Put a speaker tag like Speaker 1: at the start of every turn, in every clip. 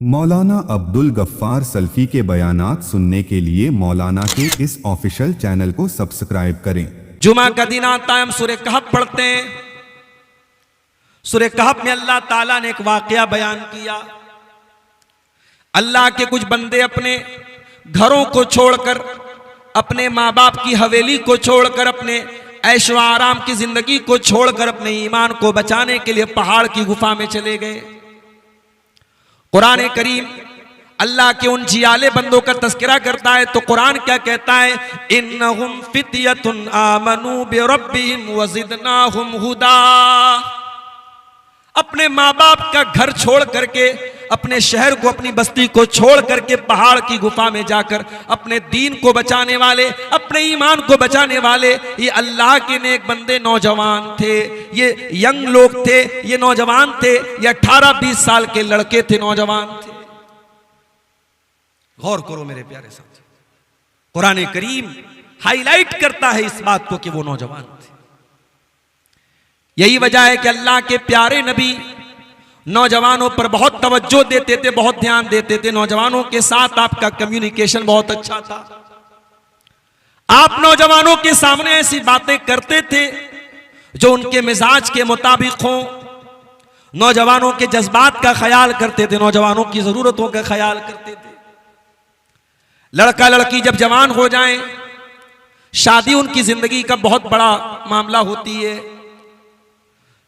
Speaker 1: मौलाना अब्दुल गफ्फार सल्फी के बयानात सुनने के लिए मौलाना के इस ऑफिशियल चैनल को सब्सक्राइब करें।
Speaker 2: जुमा का दिन आता है, हम सूरह कहफ पढ़ते हैं। सूरह कहफ में अल्लाह ताला ने एक वाकया बयान किया। अल्लाह के कुछ बंदे अपने घरों को छोड़कर, अपने माँ बाप की हवेली को छोड़कर, अपने ऐशो आराम की जिंदगी को छोड़कर अपने ईमान को बचाने के लिए पहाड़ की गुफा में चले गए। कुरान करीम अल्लाह के उन जियाले बंदों का तस्करा करता है तो कुरान क्या कहता है, इन्नहुम फित्यतुन आमनू बिरब्बिहिम वज़िदनाहुम हुदा। अपने माँ बाप का घर छोड़ करके, अपने शहर को, अपनी बस्ती को छोड़ करके पहाड़ की गुफा में जाकर अपने दीन को बचाने वाले, अपने ईमान को बचाने वाले ये अल्लाह के नेक बंदे नौजवान थे, ये यंग लोग थे, ये नौजवान थे, ये 18-20 साल के लड़के थे, नौजवान थे। गौर करो मेरे प्यारे साथी, कुरान करीम हाईलाइट करता है इस बात को कि वो नौजवान थे। यही वजह है कि अल्लाह के प्यारे नबी नौजवानों पर बहुत तवज्जो देते थे, बहुत ध्यान देते थे। नौजवानों के साथ आपका कम्युनिकेशन बहुत अच्छा था। आप नौजवानों के सामने ऐसी बातें करते थे जो उनके मिजाज के मुताबिक हों। नौजवानों के जज्बात का ख्याल करते थे, नौजवानों की जरूरतों का ख्याल करते थे। लड़का लड़की जब जवान हो जाएं, शादी उनकी जिंदगी का बहुत बड़ा मामला होती है।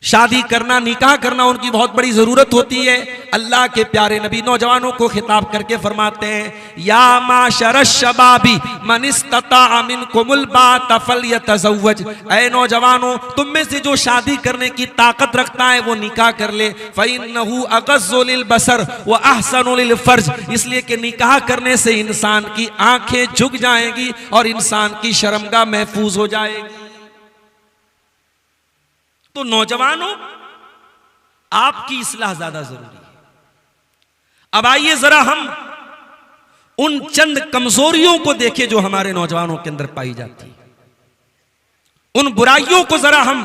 Speaker 2: शादी करना, निकाह करना उनकी बहुत बड़ी जरूरत होती है। अल्लाह के प्यारे नबी नौजवानों को खिताब करके फरमाते हैं, या माशर शबाबी मन इस्तता मिनकुमुल बात फल्यतज़व्वज। ऐ नौजवानों, तुम में से जो शादी करने की ताकत रखता है वो निकाह कर ले। फ़इन्नहु अग़ज़्ज़ु लिलबसर व अहसनु लिलफ़र्ज। इसलिए कि निकाह करने से इंसान की आंखें झुक जाएंगी और इंसान की शर्मगाह महफूज हो जाएगी। तो नौजवानों, आपकी इस्लाह ज्यादा जरूरी है। अब आइए जरा हम उन चंद कमजोरियों को देखें जो हमारे नौजवानों के अंदर पाई जाती है। उन बुराइयों को जरा हम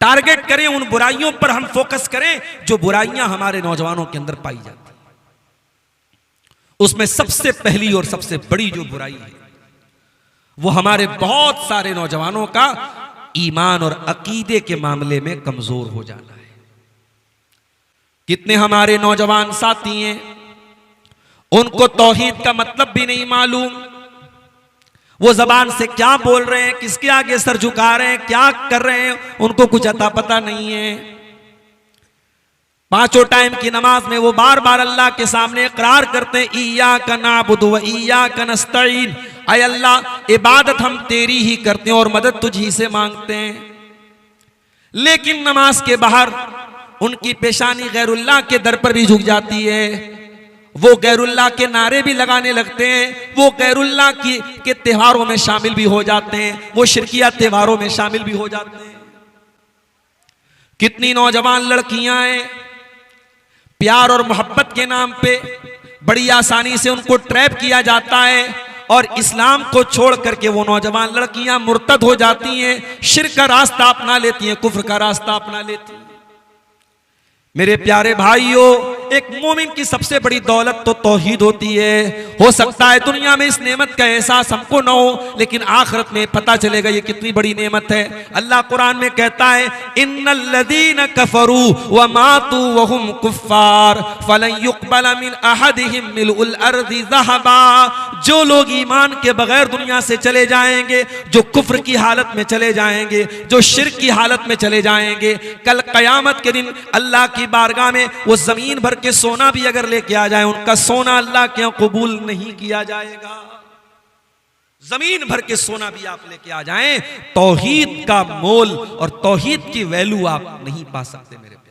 Speaker 2: टारगेट करें, उन बुराइयों पर हम फोकस करें जो बुराइयां हमारे नौजवानों के अंदर पाई जाती है। उसमें सबसे पहली और सबसे बड़ी जो बुराई है वो हमारे बहुत सारे नौजवानों का ईमान और अकीदे के मामले में कमजोर हो जाना है। कितने हमारे नौजवान साथी हैं, उनको तौहीद का मतलब भी नहीं मालूम। वो जबान से क्या बोल रहे हैं, किसके आगे सर झुका रहे हैं, क्या कर रहे हैं, उनको कुछ अता पता नहीं है। पांचों टाइम की नमाज में वो बार बार अल्लाह के सामने इकरार करते हैं, इय्याका नअबुदु व इय्याका नस्तईन। ऐ अल्लाह, इबादत हम तेरी ही करते हैं और मदद तुझी से मांगते हैं। लेकिन नमाज के बाहर उनकी पेशानी गैरुल्लाह के दर पर भी झुक जाती है। वो गैरुल्लाह के नारे भी लगाने लगते हैं, वो गैरुल्लाह के त्योहारों में शामिल भी हो जाते हैं, वो शिरकिया त्योहारों में शामिल भी हो जाते हैं। कितनी नौजवान लड़कियां हैं, प्यार और मोहब्बत के नाम पे बड़ी आसानी से उनको ट्रैप किया जाता है और इस्लाम को छोड़ करके वो नौजवान लड़कियां मुर्तद हो जाती हैं, शिर्क का रास्ता अपना लेती हैं, कुफ्र का रास्ता अपना लेती हैं। मेरे प्यारे भाइयों, एक मोमिन की सबसे बड़ी दौलत तो तौहीद होती है। हो सकता है दुनिया में इस नेमत का एहसास हमको न हो, लेकिन आखिरत में पता चलेगा ये कितनी बड़ी नेमत है। अल्लाह कुरान में कहता है, इन्नल्लज़ीना कफ़रू व मातू व हुम कुफ़्फ़ार फ़लन युक़बल मिन अहदिहिम मिलउल अर्ज़ि ज़हबा। जो लोग ईमान के बगैर दुनिया से चले जाएंगे, जो कुफ्र की हालत में चले जाएंगे, जो शिर्क की हालत में चले जाएंगे, कल क़यामत के दिन अल्लाह की बारगाह में वो जमीन भर के सोना भी अगर लेके आ जाए, उनका सोना अल्लाह के यहां कबूल नहीं किया जाएगा। जमीन भर के सोना भी आप लेके आ जाएं, तौहीद का मोल और तौहीद की वैल्यू आप नहीं पा सकते मेरे प्यारे।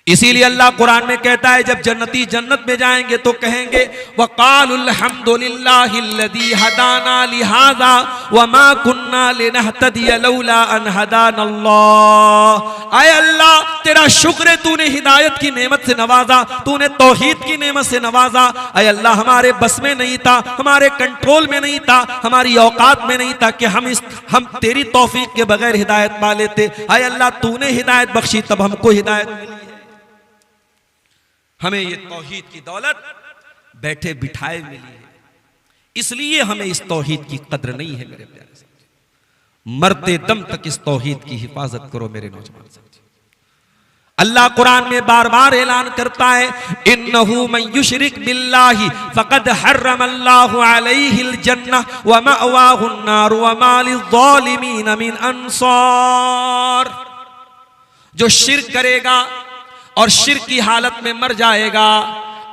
Speaker 2: इसीलिए अल्लाह कुरान में कहता है, जब जन्नती जन्नत में जाएंगे तो कहेंगे, वक़ालुल हम्दुलिल्लाहिल्लज़ी हदाना लिहाज़ा व मा कुन्ना लिनहतदिय लौला अन हदानल्लाह। आए अल्लाह, तेरा शुक्र है, तूने हिदायत की नेमत से नवाजा, तूने तौहीद की नेमत से नवाजा। आए अल्लाह, हमारे बस में नहीं था, हमारे कंट्रोल में नहीं था, हमारी औकात में नहीं था कि हम तेरी तौफीक के बगैर हिदायत पा लेते। आए अल्लाह, तूने हिदायत बख्शी तब हमको हिदायत मिली है। हमें ये तौहीद की दौलत बैठे बिठाए मिली है, इसलिए हमें इस तौहीद की कद्र नहीं है मेरे प्यारे साथी। मरते दम तक इस तौहीद की हिफाजत करो मेरे नौजवान साथी। अल्लाह कुरान में बार बार ऐलान करता है, इन्नहु मन युशरिक बिल्लाहि फक़द हर्रमल्लाहु अलैहिल जन्नह व मअवाहुन नार व मा लिज़्ज़ालिमीन मिन अंसार। जो शिर्क करेगा और शिर्क की हालत में मर जाएगा,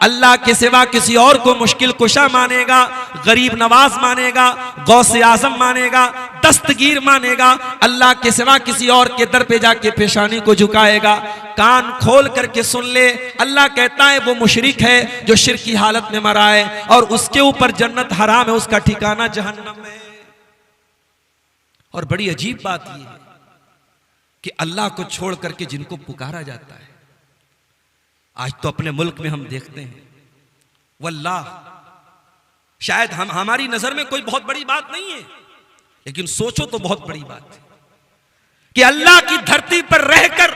Speaker 2: अल्लाह के सिवा किसी और को मुश्किल कुशा मानेगा, गरीब नवाज मानेगा, गौसे आजम मानेगा, दस्तगीर मानेगा, अल्लाह के सिवा किसी और के दर पे जाके पेशानी को झुकाएगा, कान खोल करके सुन ले, अल्लाह कहता है वो मुशरिक है जो शिर्क की हालत में मरा है और उसके ऊपर जन्नत हराम है, उसका ठिकाना जहन्नम है। और बड़ी अजीब बात यह है कि अल्लाह को छोड़ करके जिनको पुकारा जाता है, आज तो अपने मुल्क में हम देखते हैं, वल्लाह शायद हमारी नजर में कोई बहुत बड़ी बात नहीं है, लेकिन सोचो तो बहुत बड़ी बात है कि अल्लाह की धरती पर रहकर,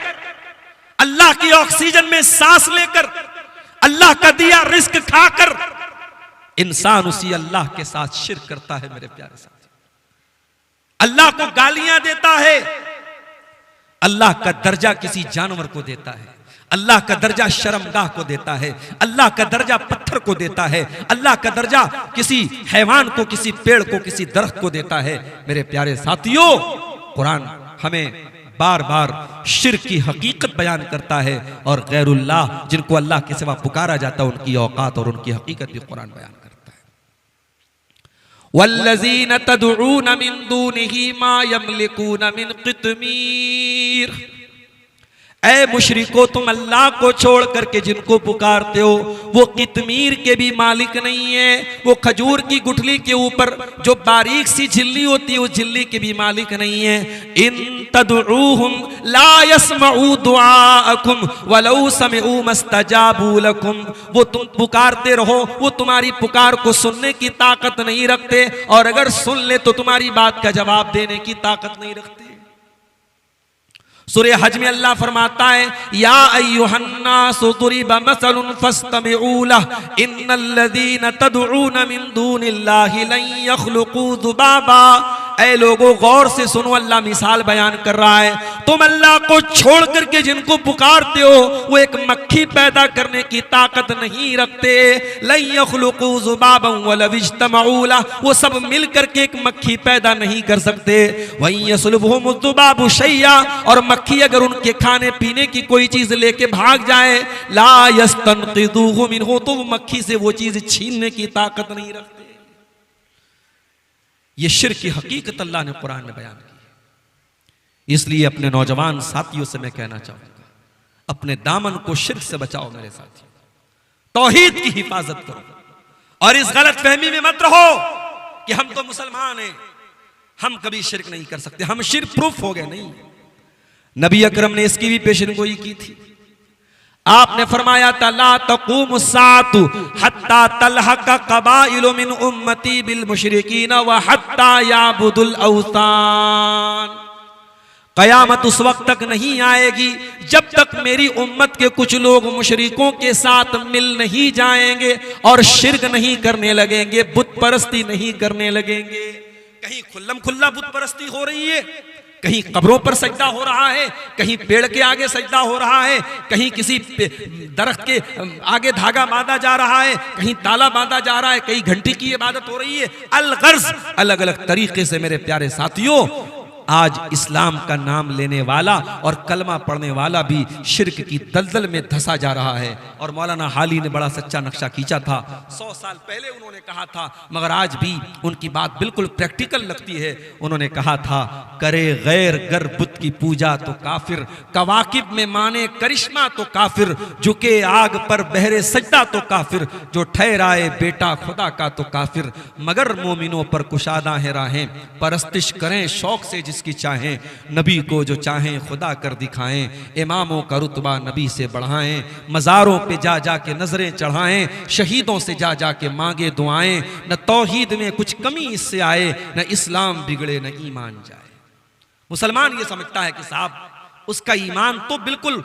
Speaker 2: अल्लाह की ऑक्सीजन में सांस लेकर, अल्लाह का दिया रिस्क खाकर इंसान उसी अल्लाह के साथ शिर्क करता है मेरे प्यारे साथी। अल्लाह को गालियां देता है, अल्लाह का दर्जा किसी जानवर को देता है, अल्लाह का दर्जा शर्मगाह को देता है, अल्लाह का दर्जा पत्थर को देता है, अल्लाह का दर्जा किसी हैवान को, किसी पेड़ को, किसी दरख्त को देता है। मेरे प्यारे साथियों, कुरान हमें बार बार शिर्क की हकीकत बयान करता है और गैरुल्लाह जिनको अल्लाह के सिवा पुकारा जाता है उनकी औकात और उनकी हकीकत भी कुरान बयान करता है। वल्लज़ीन तदऊन मिन दूनिही मा यमलिकून मिन क़ित्मीर। ऐ मुशरिको, तुम अल्लाह को छोड़ करके जिनको पुकारते हो वो कितमीर के भी मालिक नहीं है, वो खजूर की गुठली के ऊपर जो बारीक सी झिल्ली होती है उस झिल्ली के भी मालिक नहीं है। इन तदऊहुम ला यस्मऊ दुआअकुम वलौ समिऊ मस्तजाबू लकुम। वो तुम पुकारते रहो, वो तुम्हारी पुकार को सुनने की ताकत नहीं रखते और अगर सुन ले तो तुम्हारी बात का जवाब देने की ताकत नहीं रखते। सूरह हज में अल्लाह फरमाता है, या अय्युहन्नासु दुरिबा मसलुन फस्तमिऊ लह इन्नल्लज़ीना तदऊन मिन दूनिल्लाहि लन यख्लुकू ज़ुबाबा। ऐ लोगों गौर से सुनो, अल्लाह मिसाल बयान कर रहा है, तुम अल्लाह को छोड़ करके जिनको पुकारते हो वो एक मक्खी पैदा करने की ताकत नहीं रखते। लन यख्लुकू ज़ुबाबन वलौ इज्तमऊ लह, वो सब मिल करके एक मक्खी पैदा नहीं कर सकते। वहीं यसलुबहुम ज़ुबाबु शैया, और मक्खी अगर उनके खाने पीने की कोई चीज लेके भाग जाए, ला यस्तनक़िज़ूहु मिन्हु, तो वो मक्खी से वो चीज छीनने की ताकत नहीं रखते। ये शिर्क की हकीकत अल्लाह ने कुरान में बयान की। इसलिए अपने नौजवान साथियों से मैं कहना चाहूंगा, अपने दामन को शिर्क से बचाओ मेरे साथियों, तौहीद की हिफाजत करो और इस गलत फहमी में मत रहो कि हम तो मुसलमान हैं, हम कभी शिर्क नहीं कर सकते, हम शिर्क प्रूफ हो गए। नहीं, नबी अकरम ने इसकी भी पेशेनगोई की थी। आपने फरमाया था, ला तक़ूमु स्साअतु हत्ता तलहक़ क़बाइलु मिन उम्मती बिल मुशरिकीन व हत्ता याबुदुल औसान। कयामत उस वक्त तक नहीं आएगी जब तक मेरी उम्मत के कुछ लोग मुशरिकों के साथ मिल नहीं जाएंगे और शिर्क नहीं करने लगेंगे, बुत परस्ती नहीं करने लगेंगे। कहीं खुल्लम खुल्ला बुत परस्ती हो रही है, कहीं कब्रों पर सजदा हो रहा है, कहीं पेड़ के आगे सजदा हो रहा है, कहीं किसी दरख्त के आगे धागा बांधा जा रहा है, कहीं ताला बांधा जा रहा है, कहीं घंटी की इबादत हो रही है। अलगर्ज अलग अलग तरीके से मेरे प्यारे साथियों, आज इस्लाम का नाम लेने वाला और कलमा पढ़ने वाला भी शिर्क की दलदल में धंसा जा रहा है। और मौलाना हाली ने बड़ा सच्चा नक्शा खींचा था, 100 साल पहले उन्होंने कहा था, मगर आज भी उनकी बात बिल्कुल प्रैक्टिकल लगती है। उन्होंने कहा था, करे गैर गर बुत की पूजा तो काफिर, कवाकिब में माने करिश्मा तो काफिर, झुके आग पर बहरे सजदा तो काफिर, जो ठहराए बेटा खुदा का तो काफिर, मगर मोमिनों पर कुशादा है राहें, परस्तिश करें शौक से जिसकी चाहें, नबी को जो चाहें खुदा कर दिखाएं, इमामों का रुतबा नबी से बढ़ाएं, मज़ारों पे जा जा के नजरें चढ़ाएं, शहीदों से जा जा के मांगे दुआएं, न तौहीद में कुछ कमी इससे आए, न इस्लाम बिगड़े न ईमान जाए। मुसलमान ये समझता है कि साहब उसका ईमान तो बिल्कुल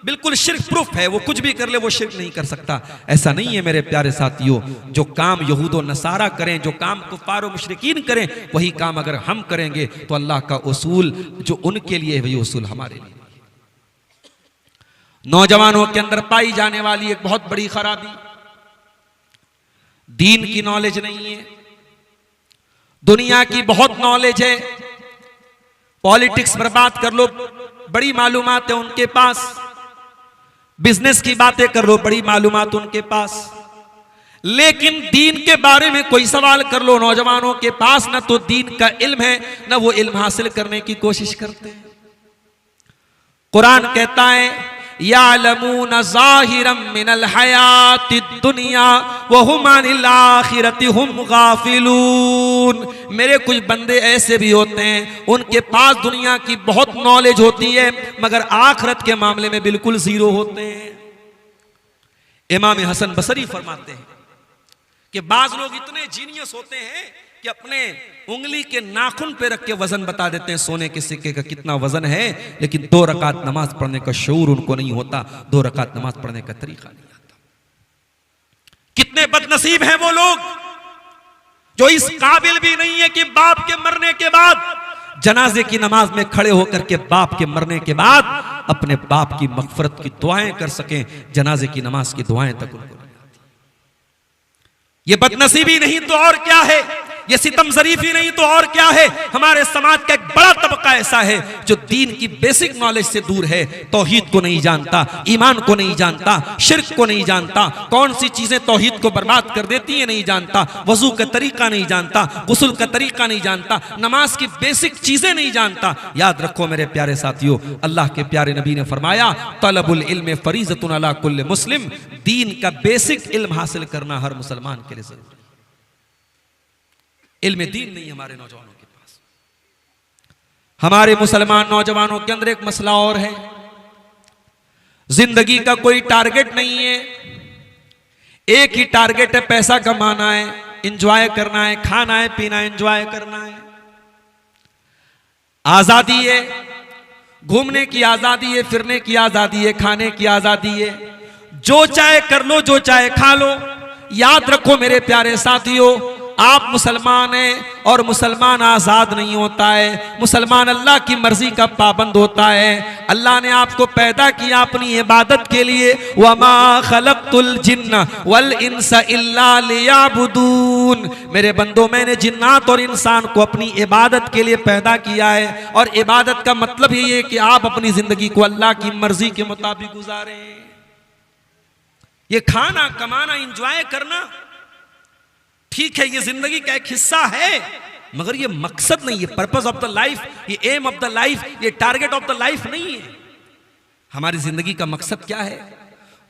Speaker 2: बिल्कुल शिर्क प्रूफ है, वो कुछ भी कर ले वो शिर्क नहीं कर सकता। ऐसा नहीं है मेरे प्यारे साथियों। जो काम यहूद और नसारा करें, जो काम कुफार और मुशरिकीन करें, वही काम अगर हम करेंगे तो अल्लाह का उसूल जो उनके लिए है वही उसूल हमारे लिए। नौजवानों के अंदर पाई जाने वाली एक बहुत बड़ी खराबी दीन की नॉलेज नहीं है। दुनिया की बहुत नॉलेज है, पॉलिटिक्स पर बात कर लो बड़ी मालूमात है उनके पास, बिजनेस की बातें कर लो बड़ी मालूमात उनके पास, लेकिन दीन के बारे में कोई सवाल कर लो नौजवानों के पास ना तो दीन का इल्म है ना वो इल्म हासिल करने की कोशिश करते हैं। कुरान कहता है यालमून ज़ाहिरम मिनल हयातिद दुनिया व हुम अनिल आखिरति हुम गाफिलून। मेरे कुछ बंदे ऐसे भी होते हैं उनके पास दुनिया की बहुत नॉलेज होती है मगर आखिरत के मामले में बिल्कुल जीरो होते हैं। इमाम हसन बसरी फरमाते हैं कि बाज लोग इतने जीनियस होते हैं कि अपने उंगली के नाखून पे रख के वजन बता देते हैं सोने के सिक्के का कितना वजन है, लेकिन 2 रकात नमाज पढ़ने का शऊर उनको नहीं होता, 2 रकात नमाज पढ़ने का तरीका नहीं आता। कितने बदनसीब हैं वो लोग जो इस काबिल भी नहीं है कि बाप के मरने के बाद जनाजे की नमाज में खड़े होकर के बाप के मरने के बाद अपने बाप की मगफरत की दुआएं कर सकें। जनाजे की नमाज की दुआएं तक उनको नहीं आती। ये बदनसीबी नहीं तो और क्या है, ये सितम जरीफी नहीं तो और क्या है। हमारे समाज का एक बड़ा तबका ऐसा है जो दीन की बेसिक नॉलेज से दूर है, तौहीद को नहीं जानता, ईमान को नहीं जानता, शिर्क को नहीं जानता, कौन सी चीजें तौहीद को बर्बाद कर देती है नहीं जानता, वजू का तरीका नहीं जानता, गुस्ल का तरीका नहीं जानता, नमाज की बेसिक चीजें नहीं जानता। याद रखो मेरे प्यारे साथियों, अल्लाह के प्यारे नबी ने फरमाया तलबुल इल्म फरीज़तुन अला कुल्ल मुस्लिम। दीन का बेसिक इल्म हासिल करना हर मुसलमान के लिए जरूरी है। इल्म दीन नहीं हमारे नौजवानों के पास। हमारे मुसलमान नौजवानों के अंदर एक मसला और है, जिंदगी का कोई टारगेट नहीं है, एक ही टारगेट है पैसा कमाना है, एंजॉय करना है, खाना है पीना है, एंजॉय करना है। आजादी है, घूमने की आजादी है, फिरने की आजादी है, खाने की आजादी है, जो चाहे कर लो, जो चाहे खा लो। याद रखो मेरे प्यारे साथियों, आप मुसलमान हैं और मुसलमान आजाद नहीं होता है, मुसलमान अल्लाह की मर्जी का पाबंद होता है। अल्लाह ने आपको पैदा किया अपनी इबादत के लिए, वमा खलक़तुल जिन्न वल इंसा इल्ला लियाबुदून। मेरे बंदो, मैंने जिन्नात और इंसान को अपनी इबादत के लिए पैदा किया है, और इबादत का मतलब ये है कि आप अपनी जिंदगी को अल्लाह की मर्जी के मुताबिक गुजारें। ये खाना कमाना एंजॉय करना ठीक है, ये जिंदगी का एक हिस्सा है, मगर ये मकसद नहीं है, पर्पस ऑफ द लाइफ, ये एम ऑफ द लाइफ, ये टारगेट ऑफ द लाइफ नहीं है। हमारी जिंदगी का मकसद क्या है?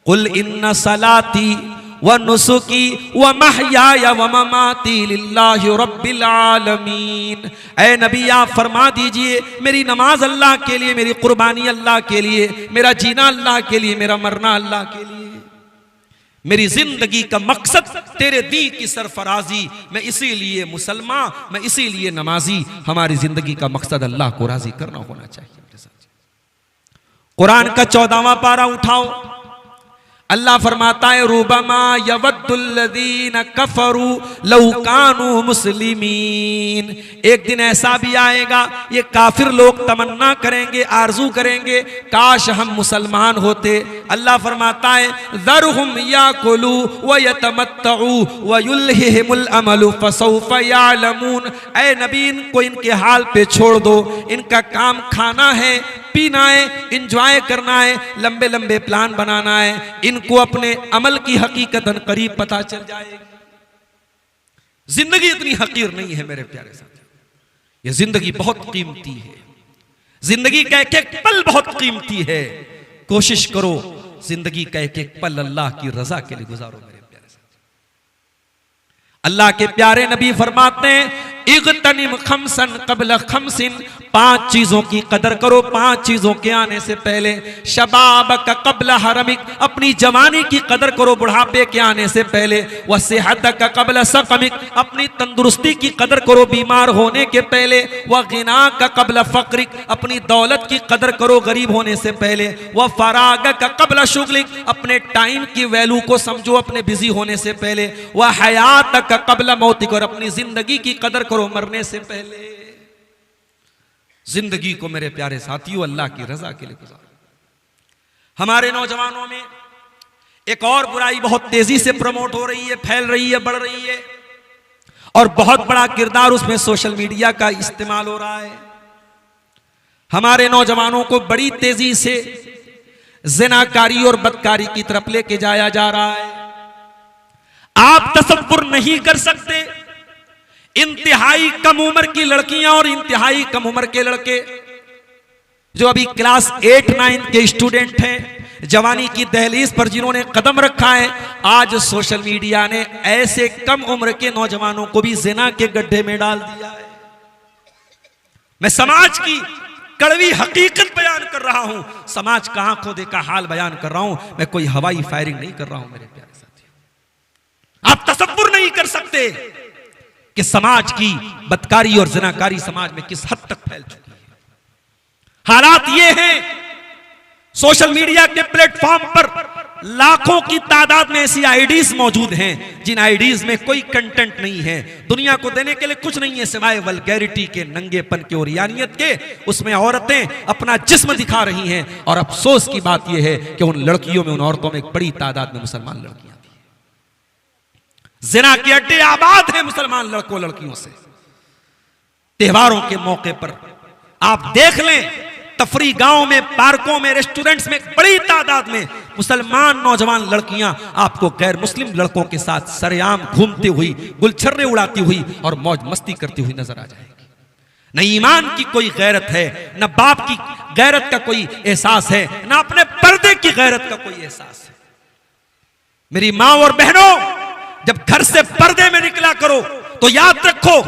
Speaker 2: कुल इन्ना सलाती व नुसुकी व महयाया व ममाती लिल्लाहि रब्बिल आलमीन। ऐ नबी आप फरमा दीजिए, मेरी नमाज अल्लाह के लिए, मेरी कुर्बानी अल्लाह के लिए, मेरा जीना अल्लाह के लिए, मेरा मरना अल्लाह के लिए, मेरी जिंदगी का मकसद तेरे दी की सरफराजी। मैं इसीलिए मुसलमान, मैं इसीलिए नमाजी। हमारी जिंदगी का मकसद अल्लाह को राजी करना होना चाहिए। कुरान का 14वां पारा उठाओ, अल्लाह फरमाता है रुबमा यवद्दुल्लज़ीना कफरू लौ कानू मुस्लिमीन। एक दिन ऐसा भी आएगा, ये काफिर लोग तमन्ना करेंगे, आरजू करेंगे, काश हम मुसलमान होते। अल्लाह फरमाता है ज़रहुम याकुलू व यतमत्तऊ व युल्हिहिमुल अमलु फसौफ यालमून। ऐ नबी, इनको इनके हाल पे छोड़ दो, इनका काम खाना है, पीना है, एंजॉय करना है, लंबे लंबे प्लान बनाना है, इनको अपने अमल की हकीकतन करीब पता चल जाएगी। जिंदगी इतनी हकीर नहीं है मेरे प्यारे साथियों, ये जिंदगी बहुत कीमती है, जिंदगी का एक एक पल बहुत कीमती है। कोशिश करो जिंदगी का एक एक पल अल्लाह की रजा के लिए गुजारो मेरे प्यारे साथियों। अल्लाह के प्यारे नबी फरमाते हैं इग़तनिम इज्तनिम खमसन क़ब्ल खमसिन, 5 चीजों की कदर करो 5 चीजों के आने से पहले। शबाबक क़ब्ल हरमिक, अपनी जवानी की कदर करो बुढ़ापे के आने से पहले। व सेहतक क़ब्ल सक़मिक, अपनी तंदुरुस्ती की कदर करो बीमार होने के पहले। व गिनाक क़ब्ल फ़क़रिक, अपनी दौलत की कदर करो गरीब होने से पहले। व फ़रागक क़ब्ल शुग़लिक, अपने टाइम की वैल्यू को समझो अपने बिजी होने से पहले। व हयातक क़ब्ल मौतिक, और अपनी जिंदगी की कदर करो मरने से पहले। जिंदगी को मेरे प्यारे साथियों अल्लाह की रजा के लिए गुजारो। हमारे नौजवानों में एक और बुराई बहुत तेजी से प्रमोट हो रही है, फैल रही है, बढ़ रही है, और बहुत बड़ा किरदार उसमें सोशल मीडिया का इस्तेमाल हो रहा है। हमारे नौजवानों को बड़ी तेजी से ज़िनाकारी और बदकारी की तरफ लेके जाया जा रहा है। आप तसव्वुर नहीं कर सकते, इंतहाई कम उम्र की लड़कियां और इंतहाई कम उम्र के लड़के जो अभी क्लास 8-9 के स्टूडेंट हैं, जवानी की दहलीज पर जिन्होंने कदम रखा है, आज सोशल मीडिया ने ऐसे कम उम्र के नौजवानों को भी ज़िना के गड्ढे में डाल दिया है। मैं समाज की कड़वी हकीकत बयान कर रहा हूं, समाज का आंखों देखा हाल बयान कर रहा हूं। मैं कोई हवाई फायरिंग नहीं कर रहा हूं मेरे प्यारे साथियों। आप तसव्वुर नहीं कर सकते कि समाज की बदकारी और ज़िनाकारी समाज में किस हद तक फैल चुकी है। हालात ये हैं, सोशल मीडिया के प्लेटफॉर्म पर लाखों की तादाद में ऐसी आईडीज मौजूद हैं जिन आईडीज में कोई कंटेंट नहीं है, दुनिया को देने के लिए कुछ नहीं है सिवाय वल्गैरिटी के, नंगेपन के और यानियत के। उसमें औरतें अपना जिस्म दिखा रही हैं, और अफसोस की बात यह है कि उन लड़कियों में, उन औरतों में एक बड़ी तादाद में मुसलमान लड़कियां भी हैं। ज़िना के अड्डे आबाद हैं मुसलमान लड़कों लड़कियों से। त्योहारों के मौके पर आप देख लें, तफरी गांव में, पार्कों में, रेस्टोरेंट्स में बड़ी तादाद में मुसलमान नौजवान लड़कियां आपको गैर मुस्लिम लड़कों के साथ सरेआम घूमती हुई, गुलछर्रे उड़ाती हुई और मौज मस्ती करती हुई नजर आ जाएगी। न ईमान की कोई गैरत है, न बाप की गैरत का कोई एहसास है, न अपने पर्दे की गैरत का कोई एहसास है। मेरी मां और बहनों, जब घर से पर्दे में निकला करो तो याद रखो,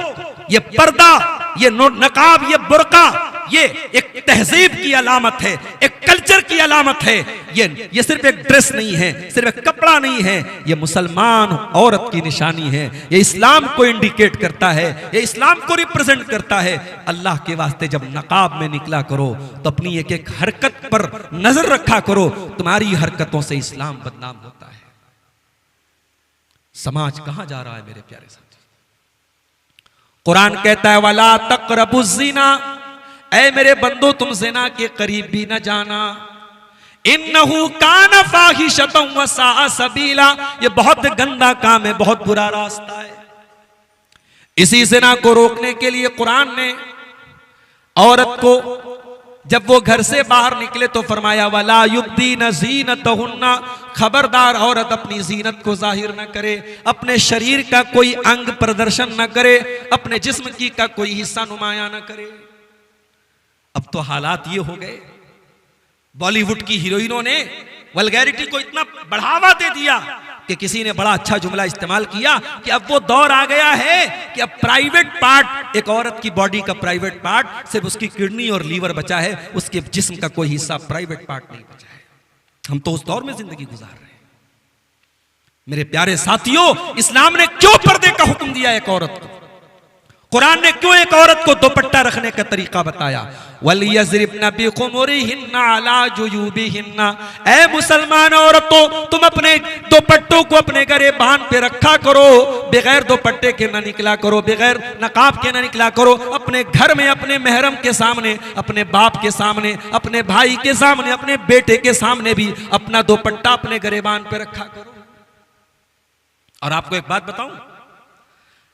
Speaker 2: ये पर्दा, ये नकाब, ये बुर्का, ये एक तहजीब की अलामत है, एक कल्चर की अलामत है। ये सिर्फ एक ड्रेस नहीं है, सिर्फ एक कपड़ा नहीं है, ये मुसलमान औरत की निशानी है। ये इस्लाम को इंडिकेट करता है, ये इस्लाम को रिप्रेजेंट करता है। अल्लाह के वास्ते जब नकाब में निकला करो तो अपनी एक एक हरकत पर नजर रखा करो, तुम्हारी हरकतों से इस्लाम बदनाम होता है। समाज कहां जा रहा है मेरे प्यारे साथी? कुरान कहता है वला तक़रबुज़्ज़िना, ऐ मेरे बंदो तुम ज़िना के करीब भी न जाना। इन्नहु कान फ़ाहिशतन व साअ सबीला, ये बहुत गंदा काम है, बहुत बुरा रास्ता है। इसी ज़िना को रोकने के लिए कुरान ने औरत को, जब वो घर से बाहर निकले तो फरमाया वला युब्दीन ज़ीनतहुन्ना, खबरदार औरत अपनी जीनत को जाहिर न करे, अपने शरीर का कोई अंग प्रदर्शन न करे, अपने जिस्म की का कोई हिस्सा नुमाया न करे। अब तो हालात ये हो गए, बॉलीवुड की हीरोइनों ने वल्गैरिटी को इतना बढ़ावा दे दिया कि किसी ने बड़ा अच्छा जुमला इस्तेमाल किया कि अब वो दौर आ गया है कि अब प्राइवेट पार्ट, एक औरत की बॉडी का प्राइवेट पार्ट सिर्फ उसकी किडनी और लीवर बचा है, उसके जिस्म का कोई हिस्सा प्राइवेट पार्ट नहीं बचा है। हम तो उस दौर में जिंदगी गुजार रहे हैं। मेरे प्यारे साथियों, इस्लाम ने क्यों पर्दे का हुक्म दिया एक औरत को? कुरान ने क्यों एक औरत को दुपट्टा रखने का तरीका बताया? वलियज़रिबना बिखुमुरिहिन्ना अला जुयूबिहिन्ना, ऐ मुसलमान औरतों तुम अपने दुपट्टों को अपने गरेबान पे रखा करो, बगैर दुपट्टे के ना निकला करो, बगैर नकाब के ना निकला करो। अपने घर में अपने महरम के सामने, अपने बाप के सामने, अपने भाई के सामने, अपने बेटे के सामने भी अपना दुपट्टा अपने गरेबान पे रखा करो। और आपको एक बात बताऊं,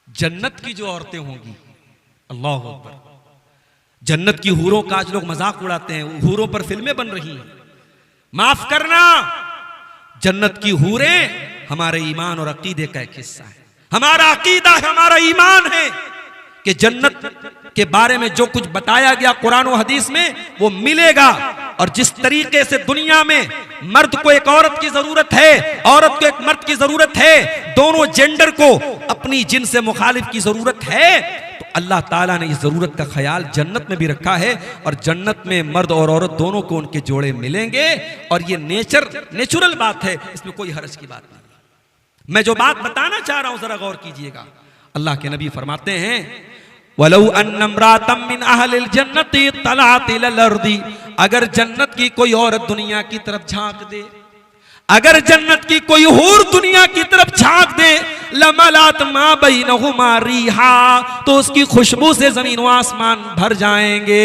Speaker 2: जन्नत की जो औरतें होंगी, अल्लाह अकबर, जन्नत की हूरों का आज लोग मजाक उड़ाते हैं, हूरों पर फिल्में बन रही हैं। माफ करना, जन्नत की हूरें हमारे ईमान और अकीदे का एक हिस्सा है। हमारा अकीदा है, हमारा ईमान है कि जन्नत के बारे में जो कुछ बताया गया कुरान और हदीस में वो मिलेगा। और जिस तरीके से दुनिया में मर्द को एक औरत की जरूरत है, औरत को एक मर्द की जरूरत है, दोनों जेंडर को अपनी जिन्स से मुखालिफ की जरूरत है, तो अल्लाह ताला ने इस ज़रूरत का ख्याल जन्नत में भी रखा है, और जन्नत में मर्द और औरत दोनों को उनके जोड़े मिलेंगे, और ये नेचुरल बात है, इसमें कोई हर्ज की बात नहीं। मैं जो बात बताना चाह रहा हूं जरा गौर कीजिएगा। अल्लाह के नबी फरमाते हैं, वलौ अन्नम्रातम मिन अहलिल जन्नति तलात इलल अर्दी, अगर जन्नत की कोई औरत दुनिया की तरफ झांक दे, अगर जन्नत की कोई हूर दुनिया की तरफ झांक दे, लमलात मा बैनहुमा रिहा, तो उसकी खुशबू से जमीन व आसमान भर जाएंगे,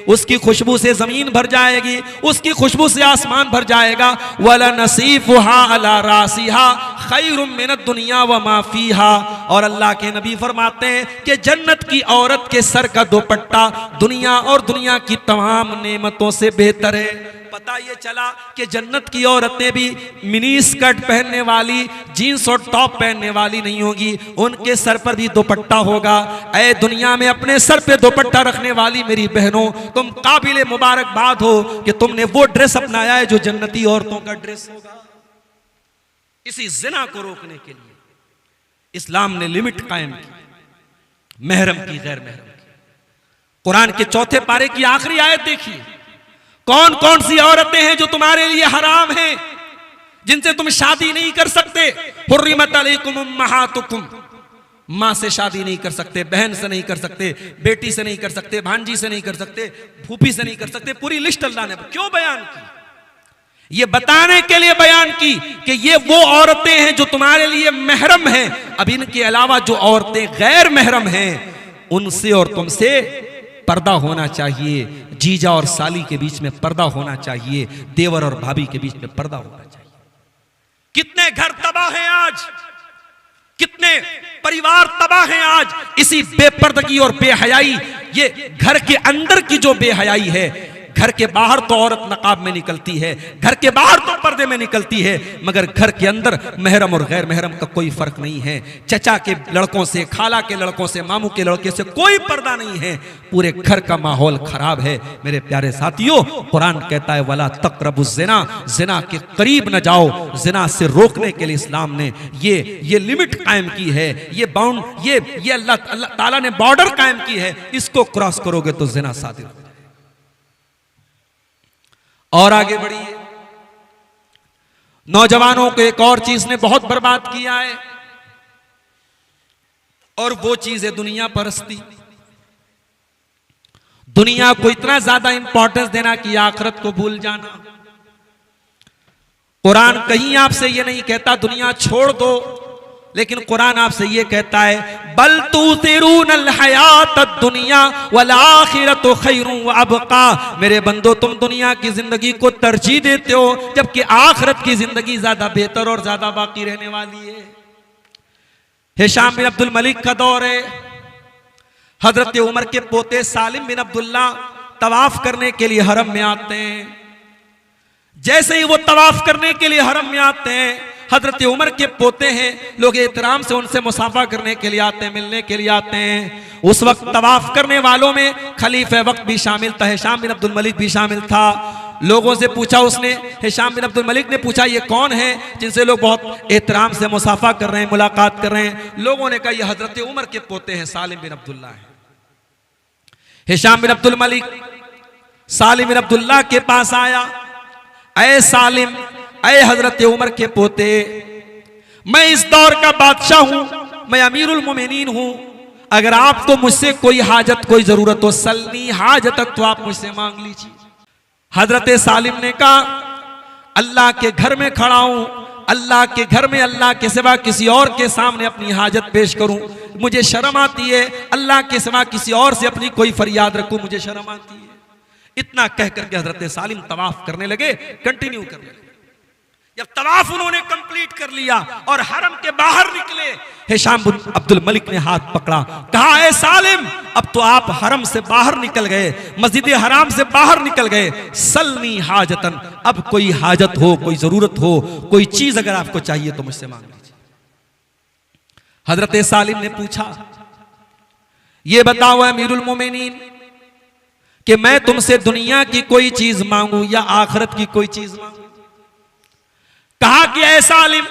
Speaker 2: उसकी खुशबू से जमीन भर जाएगी, उसकी खुशबू से आसमान भर जाएगा। वला नसीफुहा अला रासिहा खैरुम मिनद दुनिया व मा फीहा, और अल्लाह के नबी फरमाते हैं कि जन्नत की औरत के सर का दुपट्टा दुनिया और दुनिया की तमाम नेमतों से बेहतर है। पता ये चला कि जन्नत की औरतें भी मिनी स्कर्ट पहनने वाली, जीन्स और टॉप पहनने वाली नहीं होगी, उनके सर पर भी दुपट्टा होगा। ऐ दुनिया में अपने सर पे दुपट्टा रखने वाली मेरी बहनों, तुम काबिले मुबारकबाद हो कि तुमने वो ड्रेस अपनाया है जो जन्नती औरतों का ड्रेस होगा। इसी जिना को रोकने के लिए इस्लाम ने लिमिट कायम की, महरम की, गैर महरम की। कुरान के 4 पारे की आखिरी आयत देखिए, कौन कौन सी औरतें हैं जो तुम्हारे लिए हराम हैं, जिनसे तुम शादी नहीं कर सकते। हुर्रिमत अलैकुम उम्महातुकुम, मां से शादी नहीं कर सकते, बहन से नहीं कर सकते, बेटी से नहीं कर सकते, भांजी से नहीं कर सकते, फूफी से नहीं कर सकते। पूरी लिस्ट अल्लाह ने क्यों बयान की? ये बताने के लिए बयान की कि ये वो औरतें हैं जो तुम्हारे लिए महरम हैं। अब इनके अलावा जो औरतें गैर महरम हैं, उनसे और तुमसे पर्दा होना चाहिए। जीजा और साली के बीच में पर्दा होना चाहिए, देवर और भाभी के बीच में पर्दा होना चाहिए। कितने घर तबाह हैं आज, कितने परिवार तबाह हैं आज, इसी बेपर्दगी और बेहयाई। ये घर के अंदर की जो बेहयाई है, घर के बाहर तो औरत नकाब में निकलती है, घर के बाहर तो पर्दे में निकलती है, मगर घर के अंदर महरम और गैर महरम का कोई फर्क नहीं है। चचा के लड़कों से, खाला के लड़कों से, मामू के लड़के से कोई पर्दा नहीं है। पूरे घर का माहौल खराब है। मेरे प्यारे साथियों, कुरान कहता है वला तक़रबुज़ ज़िना, ज़िना के करीब न जाओ। ज़िना से रोकने के लिए इस्लाम ने ये लिमिट कायम की है, ये अल्लाह ताला ने बॉर्डर कायम की है। इसको क्रॉस करोगे तो ज़िना सादिर हो। और आगे बढ़िए, नौजवानों को एक और चीज ने बहुत बर्बाद किया है, और वो चीज है दुनिया परस्ती। दुनिया को इतना ज्यादा इंपॉर्टेंस देना कि आखिरत को भूल जाना। कुरान कहीं आपसे ये नहीं कहता दुनिया छोड़ दो, लेकिन कुरान आपसे ये कहता है बल तुसिरूनल हयातद दुनिया वल आखिरतु खैरुन व अबका। मेरे बंदो, तुम दुनिया की जिंदगी को तरजीह देते हो, जबकि आखिरत की जिंदगी ज्यादा बेहतर और ज्यादा बाकी रहने वाली है। हिशाम बिन अब्दुल मलिक का दौर है। हजरत उमर के पोते सालिम बिन अब्दुल्ला तवाफ करने के लिए हरम में आते हैं। जैसे ही वो तवाफ करने के लिए हरम में आते हैं, हजरत उमर के पोते हैं, लोग एहतराम से उनसे मुसाफा करने के लिए आते हैं, मिलने के लिए आते हैं। उस वक्त तवाफ करने वालों में खलीफे वक्त भी शामिल था, हिशाम बिन अब्दुल मलिक भी शामिल था। लोगों से पूछा उसने, हिशाम बिन अब्दुल मलिक ने पूछा ये कौन है जिनसे लोग बहुत एहतराम से मुसाफा कर रहे हैं, मुलाकात कर रहे हैं? लोगों ने कहा ये हजरत उमर के पोते हैं, सालिम बिन अब्दुल्ला है। हिशाम बिन अब्दुल मलिक सालिम बिन अब्दुल्ला के पास आया, ऐ सालिम, ऐ हजरत उमर के पोते, मैं इस दौर का बादशाह हूं, मैं अमीरुल मोमिनीन हूं। अगर आपको मुझसे कोई हाजत, कोई जरूरत हो, सल्नी हाजतक, तो आप मुझसे मांग लीजिए। हजरत सालिम ने कहा अल्लाह के घर में खड़ा हूं, अल्लाह के घर में अल्लाह के सिवा किसी और के सामने अपनी हाजत पेश करूं मुझे शर्म आती है। अल्लाह के सिवा किसी और से अपनी कोई फरियाद रखूं मुझे शर्म आती है। इतना कहकर के हजरत सालिम तवाफ करने लगे, कंटिन्यू करने लगे। जब तवाफ उन्होंने कंप्लीट कर लिया और हरम के बाहर निकले, हिशाम बिन अब्दुल मलिक ने हाथ पकड़ा, कहा ऐ सालिम, अब तो आप हरम से बाहर निकल गए, मस्जिद हराम से बाहर निकल गए, सल्नी हाजतन, अब कोई हाजत हो, कोई जरूरत हो, कोई चीज अगर आपको चाहिए तो मुझसे मांग लीजिए। हजरत सालिम ने पूछा ये बताओ अमीरुल मोमिनीन कि मैं तुमसे दुनिया की कोई चीज मांगू या आखिरत की कोई चीज मांगू? कहा कि ऐ सालिम,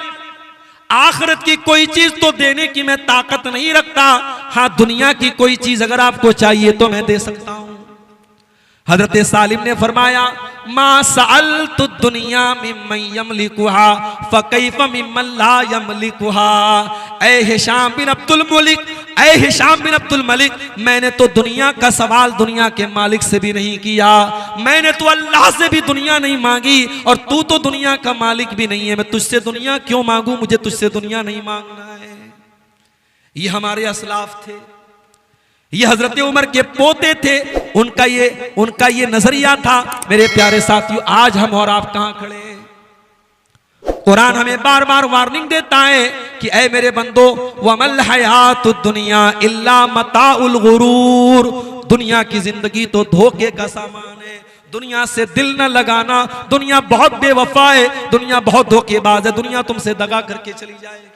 Speaker 2: आखिरत की कोई चीज तो देने की मैं ताकत नहीं रखता, हाँ दुनिया की कोई चीज अगर आपको चाहिए तो मैं दे सकता हूं। हजरत सालिम ने फरमाया मा सअलतु दुनिया मिम्मन यमलिकुहा फकैफ मिम्मन ला यमलिकुहा। ऐ हिशाम बिन अब्दुल मलिक, ऐ हिशाम बिन अब्दुल मलिक, मैंने तो दुनिया का सवाल दुनिया के मालिक से भी नहीं किया, मैंने तो अल्लाह से भी दुनिया नहीं मांगी, और तू तो दुनिया का मालिक भी नहीं है, मैं तुझसे दुनिया क्यों मांगू, मुझे तुझसे दुनिया नहीं मांगना है। ये हमारे असलाफ थे, ये हजरत उमर के पोते थे, उनका ये नजरिया था। मेरे प्यारे साथियों, आज हम और आप कहां खड़े हैं? कुरान हमें बार बार वार्निंग देता है कि ऐ मेरे बंदो, वमल हयातुद दुनिया इल्ला मताउल गुरूर, दुनिया की जिंदगी तो धोखे का सामान है, दुनिया से दिल न लगाना, दुनिया बहुत बेवफा है, दुनिया बहुत धोखेबाज है, दुनिया तुमसे दगा करके चली जाएगी।